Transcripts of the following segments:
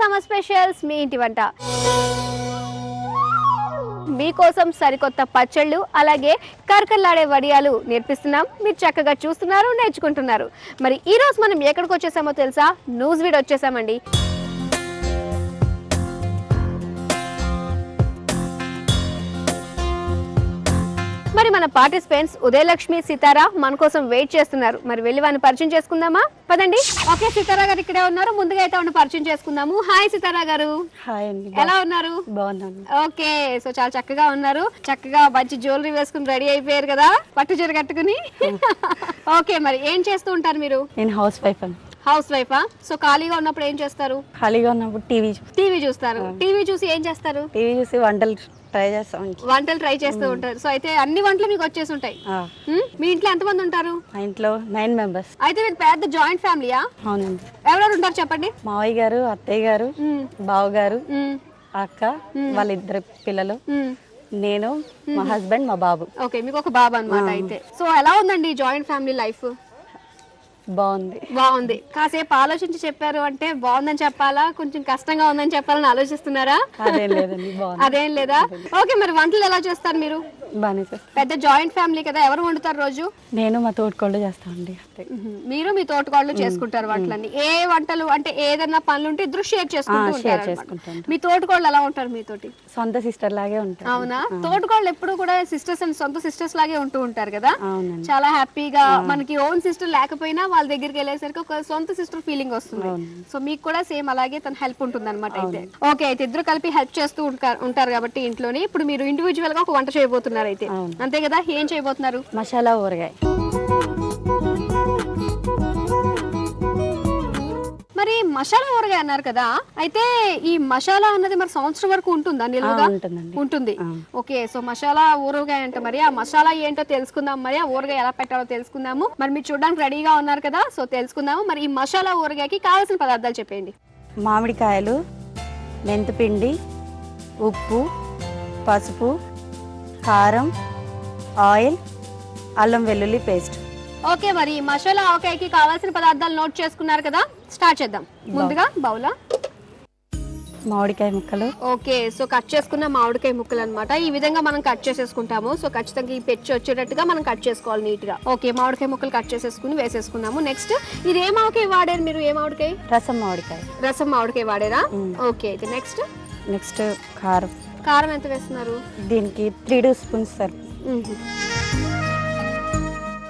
Summer specials మీ ఇంటి వంట. మీకోసం సరికొత్త పచ్చళ్ళు అలాగే కరకరలాడే వడియాలు నేర్పిస్తున్నాం. మీరు చక్కగా చూస్తున్నారు, నేర్చుకుంటున్నారు. మరి ఈ రోజు మనం ఎక్కడికి వచ్చేసామో తెలుసా? నూజివీడు వచ్చేసామండి. మరి మన పార్టిసిపెంట్స్ ఉదయలక్ష్మి సితారా మన కోసం వెయిట్ చేస్తున్నారు. మరి వెళ్ళి వారిని పరిచయం చేసుకుందామా? పదండి. ఓకే, సితారా గారు ఇక్కడే ఉన్నారు. ముందుగా అయితే వాడిని పరిచయం చేసుకుందాము. హాయ్ సితారా గారు. హాయ్ అండి. ఎలా ఉన్నారు? బాగున్నాను. ఓకే, సో చాలా చక్కగా ఉన్నారు. చక్కగా మంచి జ్యువెలరీ వేసుకుని రెడీ అయిపోయారు కదా, పట్టు చీర కట్టుకుని. ఓకే, మరి ఏం చేస్తూ ఉంటారు మీరు? నేను హౌస్ వైఫ్ అండి. హౌస్ వైఫా? సో ఖాళీగా ఉన్నప్పుడు ఏం చేస్తారు? ఖాళీగా ఉన్నప్పుడు టీవీ చూస్తారు. టీవీ చూసి ఏం చేస్తారు? టీవీ చూసి వంటలు ట్రై చేస్తాం. వంటలు ట్రై చేస్తూ ఉంటారు. సో అయితే అన్ని వంటలు మీకు వచ్చేసి ఉంటాయి. మీ ఇంట్లో ఎంతమంది ఉంటారు? మా ఇంట్లో 9 మెంబర్స్. అయితే మీరు పెద్ద జాయింట్ ఫ్యామిలీయా? అవునండి. ఎవరెవరు ఉంటారు చెప్పండి. మావయ్య గారు, అత్తయ్య గారు, బావ గారు, అక్క, వాళ్ళిద్దరు పిల్లలు, నేను, మా హస్బెండ్, మా బాబు. ఓకే, మీకు ఒక బాబు అన్నమాట. అయితే సో ఎలా ఉందండి జాయింట్ ఫ్యామిలీ లైఫ్? బాగుంది. కాసేపు ఆలోచించి చెప్పారు అంటే బాగుందని చెప్పాలా, కొంచెం కష్టంగా ఉందని చెప్పాలని ఆలోచిస్తున్నారా? అదేం లేదా? ఓకే, మరి వంటలు ఎలా చేస్తారు మీరు? పెద్ద జాయింట్ ఫ్యామిలీ కదా, ఎవరు వండుతారు రోజు? నేను మా తోటకోళ్ళు చేస్తామండి. మీరు మీ తోటకోళ్ళు చేసుకుంటారు వంటలన్నీ. ఏ వంటలు అంటే ఏదైనా పనులు ఉంటే ఇద్దరు షేర్ చేసుకుంటారు. మీ తోటకోళ్ళు ఎలా ఉంటారు మీతోటి? సొంత సిస్టర్ లాగే ఉంటారు. అవునా? తోటకోళ్ళు ఎప్పుడు కూడా సిస్టర్స్ అండ్ సొంత సిస్టర్స్ లాగే ఉంటూ ఉంటారు కదా, చాలా హ్యాపీగా. మనకి ఓన్ సిస్టర్ లేకపోయినా వాళ్ళ దగ్గరికి వెళ్ళేసరికి ఒక సొంత సిస్టర్ ఫీలింగ్ వస్తుంది. సో మీకు కూడా సేమ్ అలాగే తన హెల్ప్ ఉంటుంది అనమాట. అయితే ఓకే, అయితే ఇద్దరు కలిపి హెల్ప్ చేస్తూ ఉంటారు కాబట్టి ఇంట్లోనే. ఇప్పుడు మీరు ఇండివిజువల్ గా ఒక వంట చేయబోతున్నారు అయితే, అంతే కదా? ఏం చేయబోతున్నారు? మసాలా ఊరగాయ. మరి మసాలా ఊరగాయ అన్నారు కదా, అయితే ఈ మసాలా అన్నది మరి సంవత్సరం వరకు ఉంటుందా నిల్వగా? ఉంటుంది. ఓకే, సో మసాలా ఊరగాయ అంటే మరి ఆ మసాలా ఏంటో తెలుసుకుందాం. మరి ఆ ఊరగాయ ఎలా పెట్టాలో తెలుసుకుందాము. మరి మీరు చూడడానికి రెడీగా ఉన్నారు కదా, సో తెలుసుకుందాము. మరి ఈ మసాలా ఊరగాయకి కావాల్సిన పదార్థాలు చెప్పండి. మామిడికాయలు, మెంతిపిండి, ఉప్పు, పసుపు, కారం, ఆయిల్, అల్లం వెల్లుల్లి పేస్ట్. ఓకే, మరి మసాలా ఆవకాయకి కావాల్సిన పదార్థాలు నోట్ చేసుకున్నారు కదా, స్టార్ట్ చేద్దాం. ముందుగా బౌలా మామిడికాయ ముక్కలు. ఓకే, సో కట్ చేసుకున్న మామిడికాయ ముక్కలు అన్నమాట. ఈ విధంగా మనం కట్ చేసేసుకుంటాము. సో ఖచ్చితంగా ఈ పెచ్చి వచ్చేటట్టుగా మనం కట్ చేసుకోవాలి నీట్ గా. ఓకే, మామిడికాయ ముక్కలు కట్ చేసేసుకుని వేసేసుకున్నాము. నెక్స్ట్ ఇది ఏ మామిడికాయ వాడారు మీరు? ఏ మామిడికాయ? రసం మామిడికాయ. రసం మామిడికాయ వాడారా? ఓకే, అయితే నెక్స్ట్ కారం. కారం ఎంత వేస్తున్నారు? దీనికి 3 స్పూన్స్ సార్.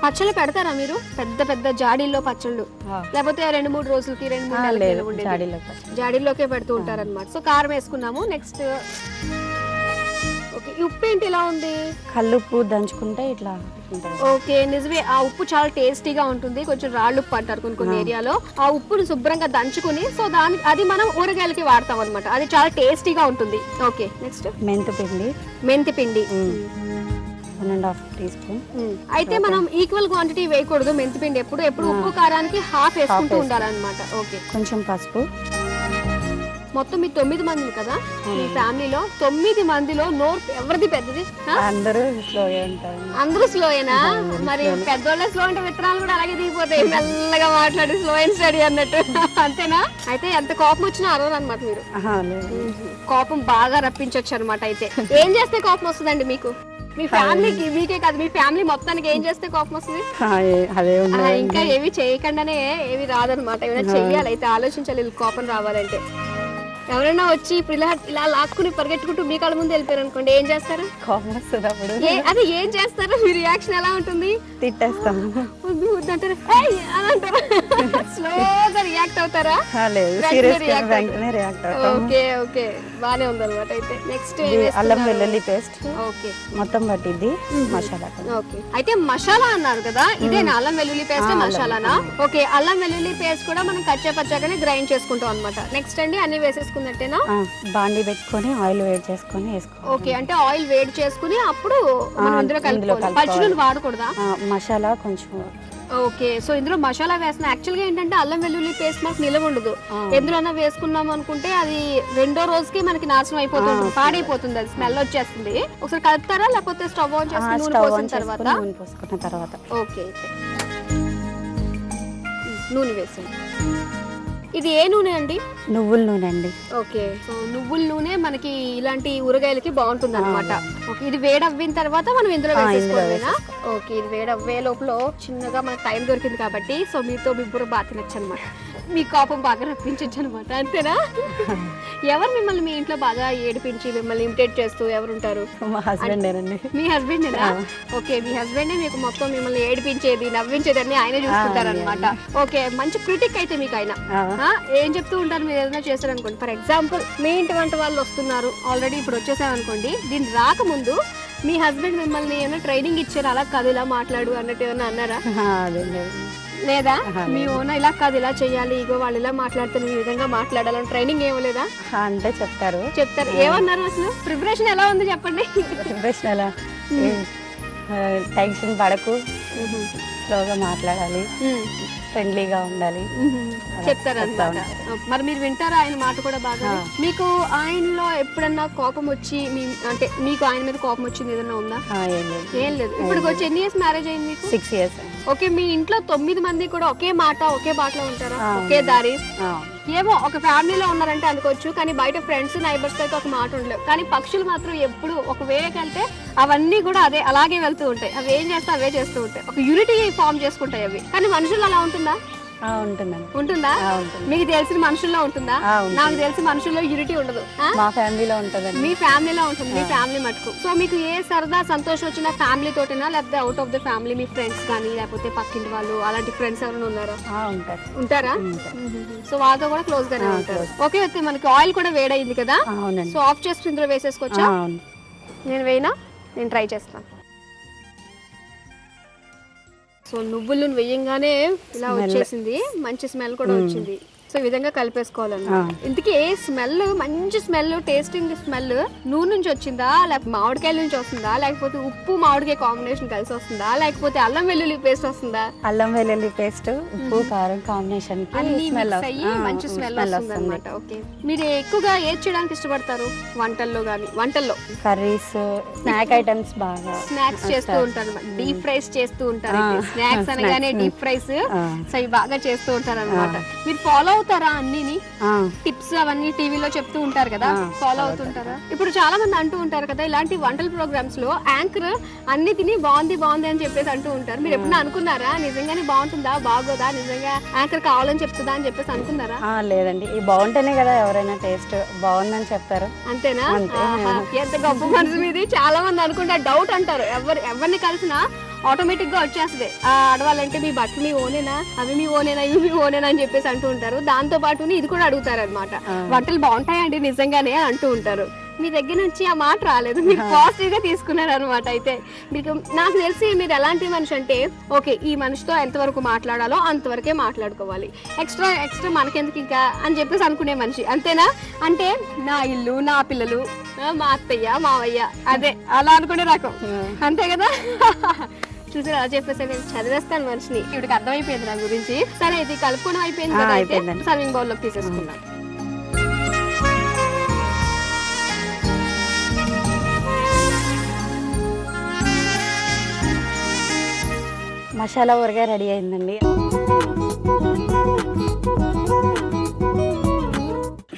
పచ్చళ్ళు పెడతారా మీరు? పెద్ద పెద్ద జాడీల్లో పచ్చళ్ళు, లేకపోతే 2-3 రోజులకి 2-3 నెలలకి జాడీల్లోకే పెడుతూ ఉంటారన్నమాట. సో కారం వేసుకున్నాము. నెక్స్ట్ ఓకే, ఉప్పు ఏంటి ఇలా ఉంది? కల్లుప్పు దంచుకుంటే ఇట్లా ఉంటుంది. ఓకే, నిజమే. ఆ ఉప్పు చాలా టేస్టీగా ఉంటుంది. కొంచెం రాళ్ళు ఉప్పు అంటారు కొన్ని ఏరియాలో. ఆ ఉప్పుని శుభ్రంగా దంచుకుని సో అది మనం ఊరగాయలకి వాడతాం అనమాట. అది చాలా టేస్టీగా ఉంటుంది. ఓకే, నెక్స్ట్ మెంతిపిండి 1.5 టీస్పూన్. అయితే మనం ఈక్వల్ క్వాంటిటీ వేయకూడదు మెంతిపిండి. ఎప్పుడు ఉప్పు కారానికి హాఫ్ వేసుకుంటూ ఉండాలన్నమాట. ఓకే, కొంచెం పసుపు. మొత్తం మీ 9 మంది కదా మీ ఫ్యామిలీలో. 9 మందిలో నోరు ఎవరిది పెద్దది? అందరూ స్లోయేనా? మరి పెద్దోళ్ళ స్లో అంటే విత్తనాలు కూడా అలాగే దిగిపోతాయి. మెల్లగా మాట్లాడి స్లో అండ్ స్టడీ అన్నట్టు, అంతేనా? అయితే ఎంత కోపం వచ్చినా అరవరు అనమాట మీరు. కోపం బాగా రప్పించవచ్చు అనమాట. అయితే ఏం చేస్తే కోపం వస్తుందండి మీకు? మీ ఫ్యామిలీకి, మీకే కాదు మీ ఫ్యామిలీ మొత్తానికి ఏం చేస్తే కోపం వస్తుంది? ఇంకా ఏవి చేయకుండానే ఏవి రాదనమాట. ఏమైనా చెయ్యాలి, అయితే ఆలోచించాలి కోపం రావాలంటే. ఎవరైనా వచ్చి ఇప్పుడు ఇలా లాక్కుని పరిగెట్టుకుంటూ మీ కళ్ళ ముందు వెళ్ళిపోయారు అనుకోండి, ఏం చేస్తారు? కోపం వస్తుంది అప్పుడు. అదే ఏం చేస్తారు? మీ రియాక్షన్ ఎలా ఉంటుంది? తిట్టేస్తాం అంటారు, అంటారు. స్లోగా రియాక్ట్ అవుతారా? ఓకే ఓకే, బానే ఉందన్నమాట. అయితే నెక్స్ట్ అల్లం వెల్లుల్లి పేస్ట్. ఓకే, మొత్తం పట్టింది మసాలా. ఓకే, అయితే మసాలా అన్నారు కదా, ఇదేనా అల్లం వెల్లుల్లి పేస్ట్ మసాలానా? ఓకే, అల్లం వెల్లుల్లి పేస్ట్ కూడా మనం కచ్చాపచ్చాగానే గ్రైండ్ చేసుకుంటాం అనమాట. నెక్స్ట్ అండి అన్ని వేసేసుకున్నట్టేనా? బాండి పెట్టుకొని ఆయిల్ వేడి చేసుకొని వేసుకోవాలి. ఓకే, అంటే ఆయిల్ వేడి చేసుకుని అప్పుడు మనం ఇందులో కలుపుకోవాలి. పచ్చినూనె వాడకూడదా? మసాలా కొంచెం. ఓకే, సో ఇందులో మసాలా వేసిన యాక్చువల్ గా ఏంటంటే అల్లం వెల్లుల్లి పేస్ట్ మనకు నిలవ ఉండదు. ఎందులోనా వేసుకున్నాం అనుకుంటే అది 2వ రోజుకి మనకి నాశనం అయిపోతుంది, పాడైపోతుంది, అది స్మెల్ వచ్చేస్తుంది. ఒకసారి కలుపుతారా లేకపోతే స్టవ్ ఆన్ చేసి నూనె పోసిన తర్వాత? ఓకే, నూనె వేసాను. ఇది ఏ నూనె అండి? నువ్వుల నూనె అండి. ఓకే, సో నువ్వుల నూనె మనకి ఇలాంటి ఊరగాయలకి బాగుంటుంది అనమాట. ఓకే, ఇది వేడవ్విన తర్వాత మనం ఇందులో వేసేసుకోవాలేనా? ఓకే, ఇది వేడవ్వే లోపల చిన్నగా మనకు టైం దొరికింది కాబట్టి సో మీతో బిబ్బురు బాగా తినచ్చు అనమాట. మీ కోపం బాగా రప్పించచ్చు అనమాట, అంతేనా? ఎవరు మిమ్మల్ని మీ ఇంట్లో బాగా ఏడిపించి మిమ్మల్ని ఇమిటేట్ చేస్తూ ఎవరుంటారు? మా హస్బెండేనండి. మీ హస్బెండేనా? ఓకే, మీ హస్బెండే మీకు మొత్తం మిమ్మల్ని ఏడిపించేది నవ్వించేది అన్ని ఆయనే చూసుకుంటారు అనమాట. ఓకే, మంచి క్రిటిక్ అయితే మీకు ఆయన. ఏం చెప్తూ ఉంటారు మీరు ఏదైనా చేస్తారనుకోండి? ఫర్ ఎగ్జాంపుల్ మీ ఇంటి వంట వాళ్ళు వస్తున్నారు, ఆల్రెడీ ఇప్పుడు వచ్చేసామనుకోండి, దీన్ని రాకముందు మీ హస్బెండ్ మిమ్మల్ని ఏమైనా ట్రైనింగ్ ఇచ్చారు, అలా కాదు ఇలా మాట్లాడు అన్నట్టు ఏమైనా అన్నారా? లేదా? మీ ఓన ఇలా కాదు ఇలా చెయ్యాలి, ఇగో వాళ్ళు ఇలా మాట్లాడితే ఈ విధంగా మాట్లాడాలని ట్రైనింగ్ ఏమో లేదా? అంటే చెప్తారు. ఏమన్నారు? అసలు ప్రిపరేషన్ ఎలా ఉంది చెప్పండి. ప్రిపరేషన్ ఎలా, టెన్షన్ పడకు, స్లోగా మాట్లాడాలి, ఫ్రెండ్లీగా ఉండాలి చెప్తారన్నమాట. మరి మీరు వింటారా ఆయన మాట కూడా బాగా? మీకు ఆయనలో ఎప్పుడన్నా కోపం వచ్చి అంటే మీకు ఆయన మీద కోపం వచ్చింది ఏదన్నా ఉందా? ఏం లేదు. ఇప్పుడు వచ్చి ఎన్ని ఇయర్స్ మ్యారేజ్ అయింది మీకు? 6 years. ఓకే, మీ ఇంట్లో 9 మంది కూడా ఒకే మాట ఒకే బాటలో ఉంటారా? ఒకే దారి? ఏమో ఒక ఫ్యామిలీలో ఉన్నారంటే అనుకోవచ్చు, కానీ బయట ఫ్రెండ్స్ నైబర్స్ అయితే ఒక మాట ఉండలేవు. కానీ పక్షులు మాత్రం ఎప్పుడు ఒక వేకి వెళ్తే అవన్నీ కూడా అలాగే వెళ్తూ ఉంటాయి. అవి ఏం చేస్తే అవే చేస్తూ ఉంటాయి, ఒక యూనిటీ ఫామ్ చేసుకుంటాయి అవి. కానీ మనుషులు అలా ఉంటుందా? ఉంటుందా? మీకు తెలిసిన మనుషుల్లో ఉంటుందా? నాకు తెలిసి మనుషుల్లో యూనిటీ ఉండదు. మా ఫ్యామిలీలో ఉంటుంది. మీ ఫ్యామిలీలో ఉంటుంది, మీ ఫ్యామిలీ మటుకు. సో మీకు ఏ సరదా సంతోషం వచ్చినా ఫ్యామిలీ తోటేనా, లేకపోతే out of the family me friends కానీ లేకపోతే పక్కింటి వాళ్ళు అలాంటి ఫ్రెండ్స్ ఎవరైనా ఉన్నారా? ఉంటారా? సో వాళ్ళతో కూడా క్లోజ్ గానే ఉంటారు. ఓకే, అయితే మనకి ఆయిల్ కూడా వేడైంది కదా, సో ఆఫ్ చేసుకుని ఇందులో వేసేసుకోవచ్చా? నేను వేయనా? నేను ట్రై చేస్తాను. సో నువ్వుల నూనె వేయంగానే ఇలా వచ్చేసింది, మంచి స్మెల్ కూడా వచ్చింది. సో ఈ విధంగా కలిపేసుకోవాలన్నమాట. ఇంతకీ ఏ స్మెల్, మంచి స్మెల్, టేస్టింగ్ స్మెల్ నూనె నుంచి వచ్చిందా, లేకపోతే మామిడికాయల నుంచి వస్తుందా, లేకపోతే ఉప్పు మామిడికాయ కాంబినేషన్ కలిసి వస్తుందా, లేకపోతే అల్లం వెల్లుల్లి పేస్ట్ వస్తుందా? అల్లం వెల్లుల్లి పేస్ట్, ఉప్పు కారం కాంబినేషన్ మంచి స్మెల్ వస్తుంది అనమాట. ఓకే, మీరు ఎక్కువగా ఏది చేయడానికి ఇష్టపడతారు వంటల్లో గానీ? వంటల్లో కర్రీస్, స్నాక్ ఐటమ్స్ బాగా స్నాక్స్ చేస్తూ ఉంటారు, డీప్ ఫ్రైస్ చేస్తూ ఉంటారు. స్నాక్స్ అనగానే డీప్ ఫ్రైస్, సో ఇవి బాగా చేస్తూ ఉంటారు అనమాట. మీరు ఫాలో అవుతారా అన్నిని? టిప్స్ అవన్నీ టీవీలో చెప్తూ ఉంటారు కదా, ఫాలో అవుతుంటారా? ఇప్పుడు చాలా మంది అంటూ ఉంటారు కదా, ఇలాంటి వంటల ప్రోగ్రామ్స్ లో యాంకర్ అన్ని తిని బాగుంది బాగుంది అని చెప్పేసి అంటూ ఉంటారు. మీరు ఎప్పుడన్నా అనుకున్నారా నిజంగానే బాగుంటుందా బాగోదా, నిజంగా యాంకర్ కావాలని చెప్తుందా అని చెప్పేసి అనుకున్నారా? లేదండి, ఈ బాగుంటేనే కదా ఎవరైనా టేస్ట్ బాగుందని చెప్తారు. అంతేనా? ఎంత గొప్ప మనసు మీది. చాలా మంది అనుకుంటారు, డౌట్ అంటారు, ఎవరిని కలిసినా ఆటోమేటిక్ గా వచ్చేస్తుంది. ఆడవాళ్ళంటే మీ బట్టలు మీ ఓనేనా, అవి మీ ఓనేనా, ఇవి మీ ఓనేనా అని చెప్పేసి అంటూ ఉంటారు. దాంతో పాటు ఇది కూడా అడుగుతారు అనమాట, వంటలు బాగుంటాయండి నిజంగానే అంటూ ఉంటారు. మీ దగ్గర నుంచి ఆ మాట రాలేదు, మీరు పాజిటివ్ గా తీసుకున్నారు అనమాట. అయితే మీకు నాకు తెలిసి మీరు ఎలాంటి మనిషి అంటే, ఓకే ఈ మనిషితో ఎంతవరకు మాట్లాడాలో అంతవరకే మాట్లాడుకోవాలి, ఎక్స్ట్రా మనకెందుకు ఇంకా అని చెప్పేసి అనుకునే మనిషి, అంతేనా? అంటే నా ఇల్లు, నా పిల్లలు, మా అత్తయ్య, మావయ్య, అదే అలా అనుకునే రకం, అంతే కదా? చూసి అలా చెప్పేసి నేను చదివేస్తాను మనిషిని. ఇవిడికి అర్థమైపోయింది నా గురించి. సరే, ఇది కలుపుకోవడం అయిపోయింది కదా, అయితే సర్వింగ్ బౌల్ లోకి తీసేసుకున్నాం. మసాలా ఊరగాయ రెడీ అయిందండి.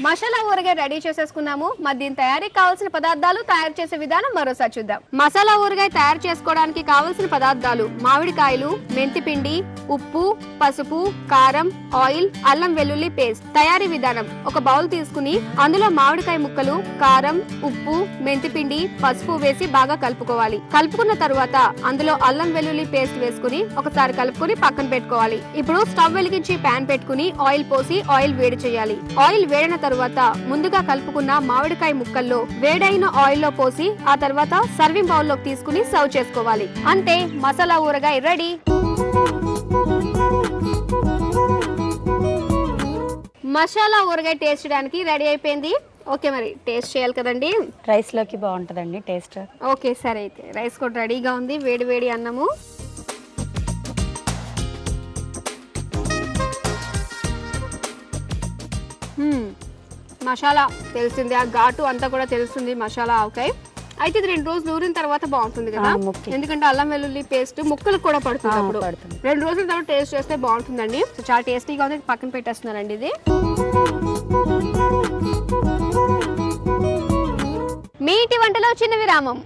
మసాలా ఊరగాయ రెడీ చేసేసుకున్నాము. మరి దీని తయారీకి కావాల్సిన పదార్థాలు, తయారు చేసే విధానం మరోసారి చూద్దాం. మసాలా ఊరగాయ తయారు చేసుకోవడానికి కావాల్సిన పదార్థాలు: మామిడికాయలు, మెంతిపిండి, ఉప్పు, పసుపు, కారం, ఆయిల్, అల్లం వెల్లుల్లి పేస్ట్. తయారీ విధానం: ఒక బౌల్ తీసుకుని అందులో మామిడికాయ ముక్కలు, కారం, ఉప్పు, మెంతిపిండి, పసుపు వేసి బాగా కలుపుకోవాలి. కలుపుకున్న తరువాత అందులో అల్లం వెల్లుల్లి పేస్ట్ వేసుకుని ఒకసారి కలుపుకొని పక్కన పెట్టుకోవాలి. ఇప్పుడు స్టవ్ వెలిగించి ప్యాన్ పెట్టుకుని ఆయిల్ పోసి ఆయిల్ వేడి చేయాలి. ఆయిల్ వేడిన తరువాత ముందుగా కలుపుకున్న మామిడికాయ ముక్కల్లో వేడైన ఆయిల్ లో పోసి ఆ తర్వాత సర్వింగ్ బౌల్ లోకి తీసుకుని సర్వ్ చేసుకోవాలి. అంతే, మసాలా ఊరగాయ రెడీ. మసాలా ఊరగాయ టేస్ట్ చేయడానికి రెడీ అయిపోయింది. ఓకే, మరి టేస్ట్ చేయాలి కదండి. రైస్ లోకి బాగుంటదండి టేస్ట్. ఓకే, సరే అయితే రైస్ కూడా రెడీగా ఉంది. వేడి వేడి అన్నము, మసాలా తెలిసింది, ఆ ఘాటు అంతా కూడా తెలుస్తుంది మసాలా ఆవకాయ. అయితే ఇది 2 రోజులు ఊరిన తర్వాత బాగుంటుంది కదా, ముక్కి. ఎందుకంటే అల్లం వెల్లుల్లి పేస్ట్ ముక్కలకు కూడా పడుతుంది అప్పుడు. 2 రోజుల తర్వాత టేస్ట్ చేస్తే బాగుంటుందండి. సో చాలా టేస్టీగా ఉంది. పక్కన పెట్టేస్తున్నారండి ఇది. మీ ఇంటి వంటలో చిన్న విరామం.